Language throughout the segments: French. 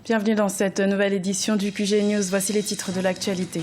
Bienvenue dans cette nouvelle édition du QG News. Voici les titres de l'actualité.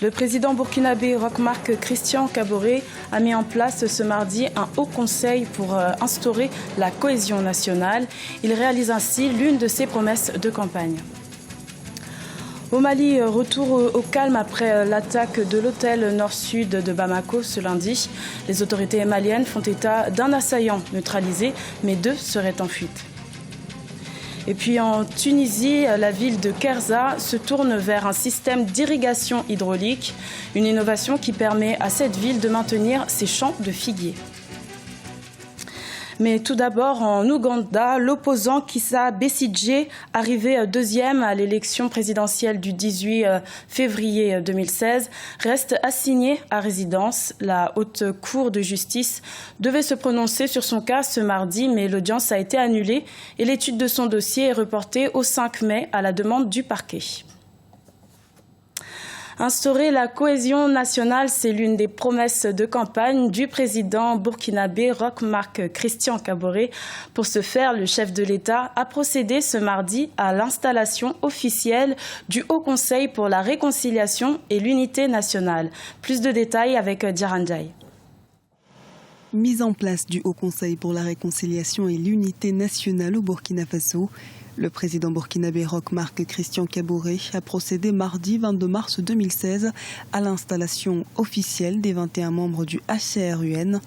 Le président burkinabé Roch-Marc Christian Kaboré a mis en place ce mardi un haut conseil pour instaurer la cohésion nationale. Il réalise ainsi l'une de ses promesses de campagne. Au Mali, retour au calme après l'attaque de l'hôtel Nord-Sud de Bamako ce lundi. Les autorités maliennes font état d'un assaillant neutralisé, mais 2 seraient en fuite. Et puis en Tunisie, la ville de Kerza se tourne vers un système d'irrigation hydraulique, une innovation qui permet à cette ville de maintenir ses champs de figuiers. Mais tout d'abord, en Ouganda, l'opposant Kizza Besigye, arrivé deuxième à l'élection présidentielle du 18 février 2016, reste assigné à résidence. La Haute Cour de justice devait se prononcer sur son cas ce mardi, mais l'audience a été annulée et l'étude de son dossier est reportée au 5 mai à la demande du parquet. Instaurer la cohésion nationale, c'est l'une des promesses de campagne du président burkinabé Roch-Marc Christian Kaboré. Pour ce faire, le chef de l'État a procédé ce mardi à l'installation officielle du Haut Conseil pour la réconciliation et l'unité nationale. Plus de détails avec Diarandjaï. Mise en place du Haut Conseil pour la réconciliation et l'unité nationale au Burkina Faso, le président burkinabé Roch-Marc Christian Kaboré a procédé mardi 22 mars 2016 à l'installation officielle des 21 membres du HCRUN.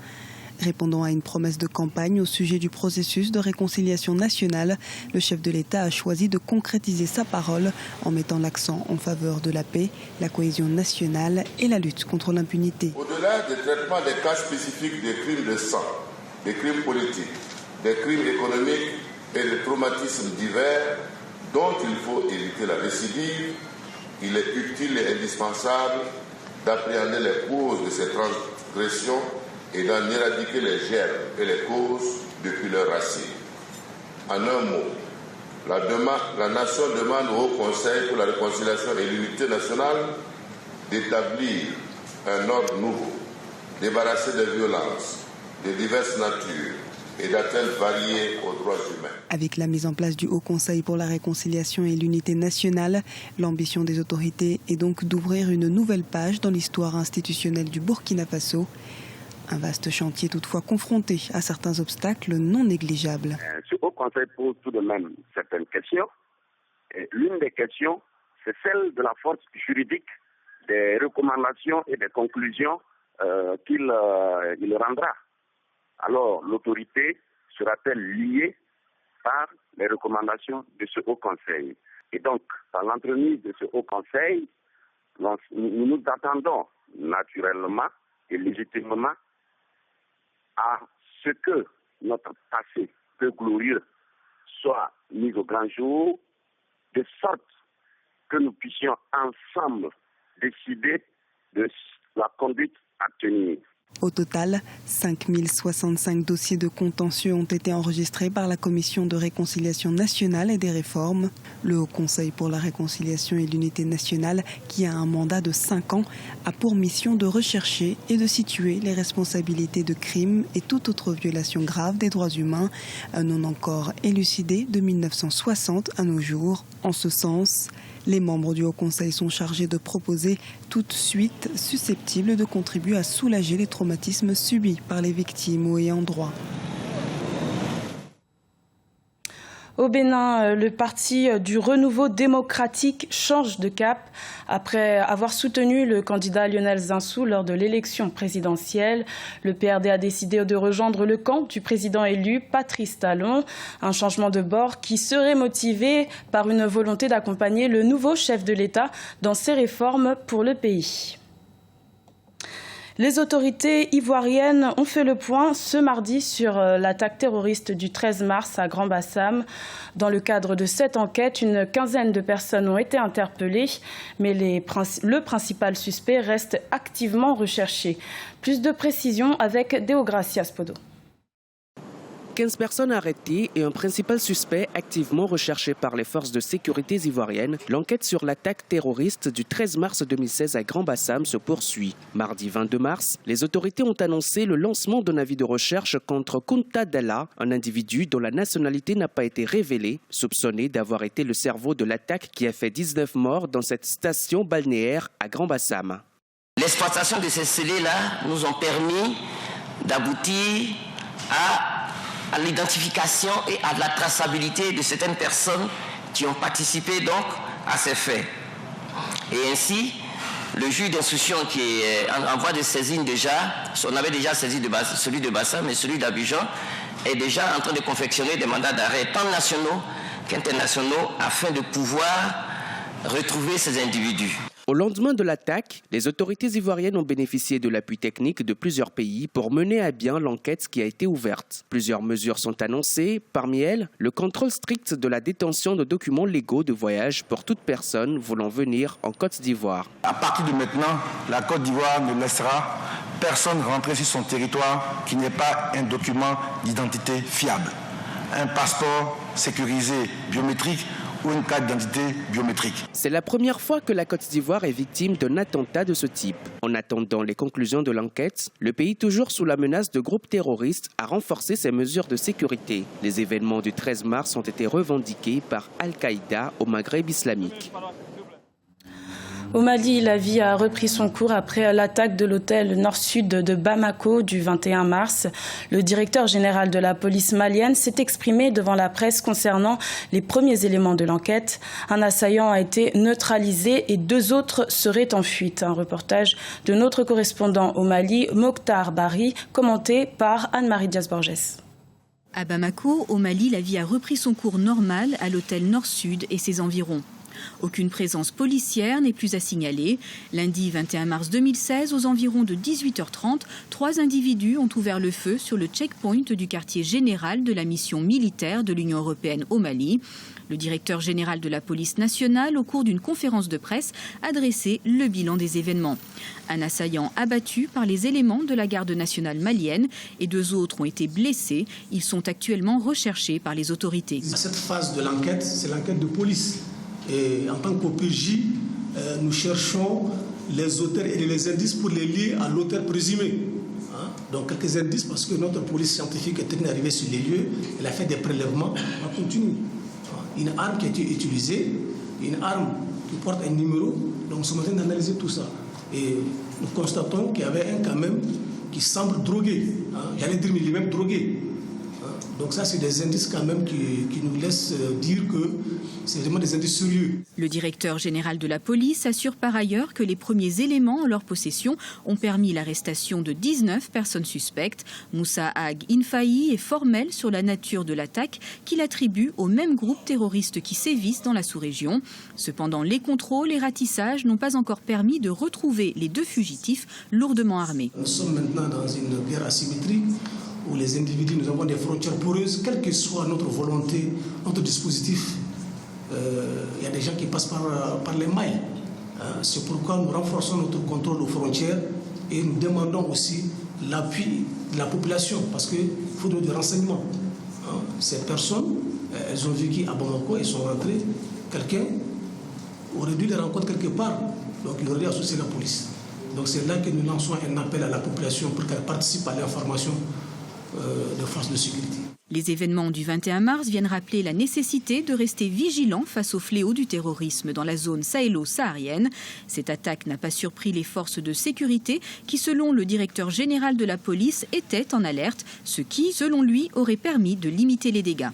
Répondant à une promesse de campagne au sujet du processus de réconciliation nationale, le chef de l'État a choisi de concrétiser sa parole en mettant l'accent en faveur de la paix, la cohésion nationale et la lutte contre l'impunité. Au-delà du traitement des cas spécifiques des crimes de sang, des crimes politiques, des crimes économiques et des traumatismes divers dont il faut éviter la récidive, il est utile et indispensable d'appréhender les causes de ces transgressions et d'en éradiquer les germes et les causes depuis leur racine. En un mot, la nation demande au Haut Conseil pour la réconciliation et l'unité nationale d'établir un ordre nouveau, débarrassé des violences de diverses natures et d'atteintes variées aux droits humains. Avec la mise en place du Haut Conseil pour la réconciliation et l'unité nationale, l'ambition des autorités est donc d'ouvrir une nouvelle page dans l'histoire institutionnelle du Burkina Faso. Un vaste chantier toutefois confronté à certains obstacles non négligeables. Ce Haut Conseil pose tout de même certaines questions. Et l'une des questions, c'est celle de la force juridique des recommandations et des conclusions qu'il rendra. Alors, l'autorité sera-t-elle liée par les recommandations de ce Haut Conseil? Et donc, par l'entremise de ce Haut Conseil, nous attendons naturellement et légitimement à ce que notre passé peu glorieux soit mis au grand jour, de sorte que nous puissions ensemble décider de la conduite à tenir. Au total, 5065 dossiers de contentieux ont été enregistrés par la Commission de réconciliation nationale et des réformes. Le Haut Conseil pour la réconciliation et l'unité nationale, qui a un mandat de 5 ans, a pour mission de rechercher et de situer les responsabilités de crimes et toute autre violation grave des droits humains, non encore élucidé de 1960 à nos jours. En ce sens, les membres du Haut Conseil sont chargés de proposer toute suite susceptible de contribuer à soulager les traumatismes subis par les victimes ou ayants droit. Au Bénin, le parti du renouveau démocratique change de cap. Après avoir soutenu le candidat Lionel Zinsou lors de l'élection présidentielle, le PRD a décidé de rejoindre le camp du président élu Patrice Talon. Un changement de bord qui serait motivé par une volonté d'accompagner le nouveau chef de l'État dans ses réformes pour le pays. Les autorités ivoiriennes ont fait le point ce mardi sur l'attaque terroriste du 13 mars à Grand-Bassam. Dans le cadre de cette enquête, une quinzaine de personnes ont été interpellées, mais le principal suspect reste activement recherché. Plus de précisions avec Deogracia Spodo. 15 personnes arrêtées et un principal suspect activement recherché par les forces de sécurité ivoiriennes, l'enquête sur l'attaque terroriste du 13 mars 2016 à Grand-Bassam se poursuit. Mardi 22 mars, les autorités ont annoncé le lancement d'un avis de recherche contre Kunta Dalla, un individu dont la nationalité n'a pas été révélée, soupçonné d'avoir été le cerveau de l'attaque qui a fait 19 morts dans cette station balnéaire à Grand-Bassam. L'exploitation de ces scellés-là nous ont permis d'aboutir à l'identification et à la traçabilité de certaines personnes qui ont participé donc à ces faits. Et ainsi, le juge d'instruction qui est en voie de saisine déjà, on avait déjà saisi celui de Bassam, mais celui d'Abidjan est déjà en train de confectionner des mandats d'arrêt tant nationaux qu'internationaux afin de pouvoir retrouver ces individus. Au lendemain de l'attaque, les autorités ivoiriennes ont bénéficié de l'appui technique de plusieurs pays pour mener à bien l'enquête qui a été ouverte. Plusieurs mesures sont annoncées, parmi elles, le contrôle strict de la détention de documents légaux de voyage pour toute personne voulant venir en Côte d'Ivoire. À partir de maintenant, la Côte d'Ivoire ne laissera personne rentrer sur son territoire qui n'ait pas un document d'identité fiable, un passeport sécurisé biométrique ou une carte d'identité biométrique. C'est la première fois que la Côte d'Ivoire est victime d'un attentat de ce type. En attendant les conclusions de l'enquête, le pays, toujours sous la menace de groupes terroristes, a renforcé ses mesures de sécurité. Les événements du 13 mars ont été revendiqués par Al-Qaïda au Maghreb islamique. Au Mali, la vie a repris son cours après l'attaque de l'hôtel Nord-Sud de Bamako du 21 mars. Le directeur général de la police malienne s'est exprimé devant la presse concernant les premiers éléments de l'enquête. Un assaillant a été neutralisé et 2 autres seraient en fuite. Un reportage de notre correspondant au Mali, Mokhtar Bari, commenté par Anne-Marie Diaz-Borges. À Bamako, au Mali, la vie a repris son cours normal à l'hôtel Nord-Sud et ses environs. Aucune présence policière n'est plus à signaler. Lundi 21 mars 2016, aux environs de 18h30, 3 individus ont ouvert le feu sur le checkpoint du quartier général de la mission militaire de l'Union européenne au Mali. Le directeur général de la police nationale, au cours d'une conférence de presse, a dressé le bilan des événements. Un assaillant abattu par les éléments de la garde nationale malienne et 2 autres ont été blessés. Ils sont actuellement recherchés par les autorités. Cette phase de l'enquête, c'est l'enquête de police. Et en tant qu'OPJ, nous cherchons les auteurs et les indices pour les lier à l'auteur présumé. Donc quelques indices parce que notre police scientifique est arrivée sur les lieux, elle a fait des prélèvements, on continue. Une arme qui a été utilisée, une arme qui porte un numéro, donc nous sommes en train d'analyser tout ça. Et nous constatons qu'il y avait un quand même qui semble drogué. J'allais dire, mais il est même drogué. Donc ça, c'est des indices quand même qui nous laissent dire que c'est vraiment des indices sérieux. Le directeur général de la police assure par ailleurs que les premiers éléments en leur possession ont permis l'arrestation de 19 personnes suspectes. Moussa Ag Infaï est formel sur la nature de l'attaque qu'il attribue au même groupe terroriste qui sévissent dans la sous-région. Cependant, les contrôles et ratissages n'ont pas encore permis de retrouver les 2 fugitifs lourdement armés. Nous sommes maintenant dans une guerre asymétrique où les individus, nous avons des frontières poreuses, quelle que soit notre volonté, notre dispositif. Il y a des gens qui passent par les mailles. C'est pourquoi nous renforçons notre contrôle aux frontières et nous demandons aussi l'appui de la population parce qu'il faut donner des renseignements. Ces personnes, elles ont vécu à Bamako, elles sont rentrées. Quelqu'un aurait dû les rencontrer quelque part, donc il aurait dû associer la police. Donc c'est là que nous lançons un appel à la population pour qu'elle participe à l'information des forces de sécurité. Les événements du 21 mars viennent rappeler la nécessité de rester vigilant face au fléau du terrorisme dans la zone sahélo-saharienne. Cette attaque n'a pas surpris les forces de sécurité qui, selon le directeur général de la police, étaient en alerte, ce qui, selon lui, aurait permis de limiter les dégâts.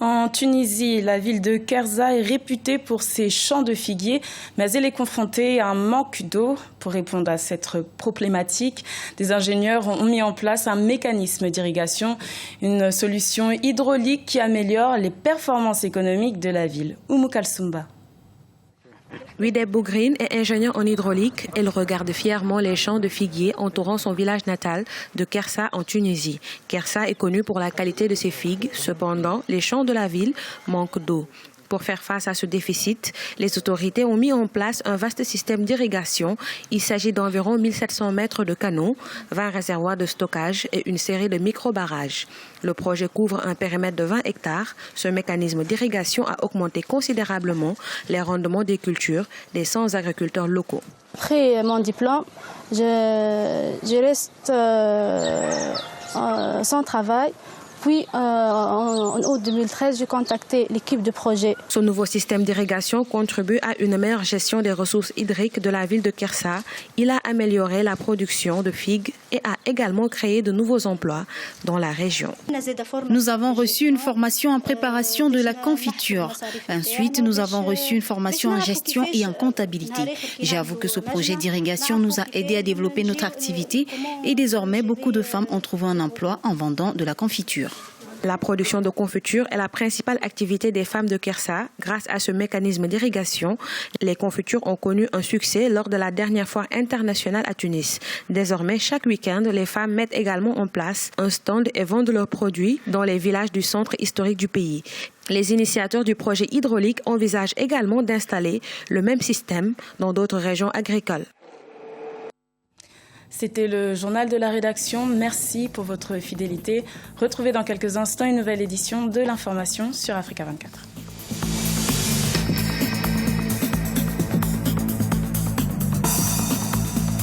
En Tunisie, la ville de Kersa est réputée pour ses champs de figuiers, mais elle est confrontée à un manque d'eau. Pour répondre à cette problématique, des ingénieurs ont mis en place un mécanisme d'irrigation, une solution hydraulique qui améliore les performances économiques de la ville. Oumou Kalsoumba. Wideb Bougrine est ingénieur en hydraulique. Elle regarde fièrement les champs de figuiers entourant son village natal de Kersa en Tunisie. Kersa est connue pour la qualité de ses figues. Cependant, les champs de la ville manquent d'eau. Pour faire face à ce déficit, les autorités ont mis en place un vaste système d'irrigation. Il s'agit d'environ 1700 mètres de canaux, 20 réservoirs de stockage et une série de micro-barrages. Le projet couvre un périmètre de 20 hectares. Ce mécanisme d'irrigation a augmenté considérablement les rendements des cultures des 100 agriculteurs locaux. Après mon diplôme, je reste sans travail. Puis, en août 2013, j'ai contacté l'équipe de projet. Ce nouveau système d'irrigation contribue à une meilleure gestion des ressources hydriques de la ville de Kersa. Il a amélioré la production de figues et a également créé de nouveaux emplois dans la région. Nous avons reçu une formation en préparation de la confiture. Ensuite, nous avons reçu une formation en gestion et en comptabilité. J'avoue que ce projet d'irrigation nous a aidé à développer notre activité et désormais, beaucoup de femmes ont trouvé un emploi en vendant de la confiture. La production de confitures est la principale activité des femmes de Kersa. Grâce à ce mécanisme d'irrigation, les confitures ont connu un succès lors de la dernière foire internationale à Tunis. Désormais, chaque week-end, les femmes mettent également en place un stand et vendent leurs produits dans les villages du centre historique du pays. Les initiateurs du projet hydraulique envisagent également d'installer le même système dans d'autres régions agricoles. C'était le journal de la rédaction. Merci pour votre fidélité. Retrouvez dans quelques instants une nouvelle édition de l'information sur Africa 24.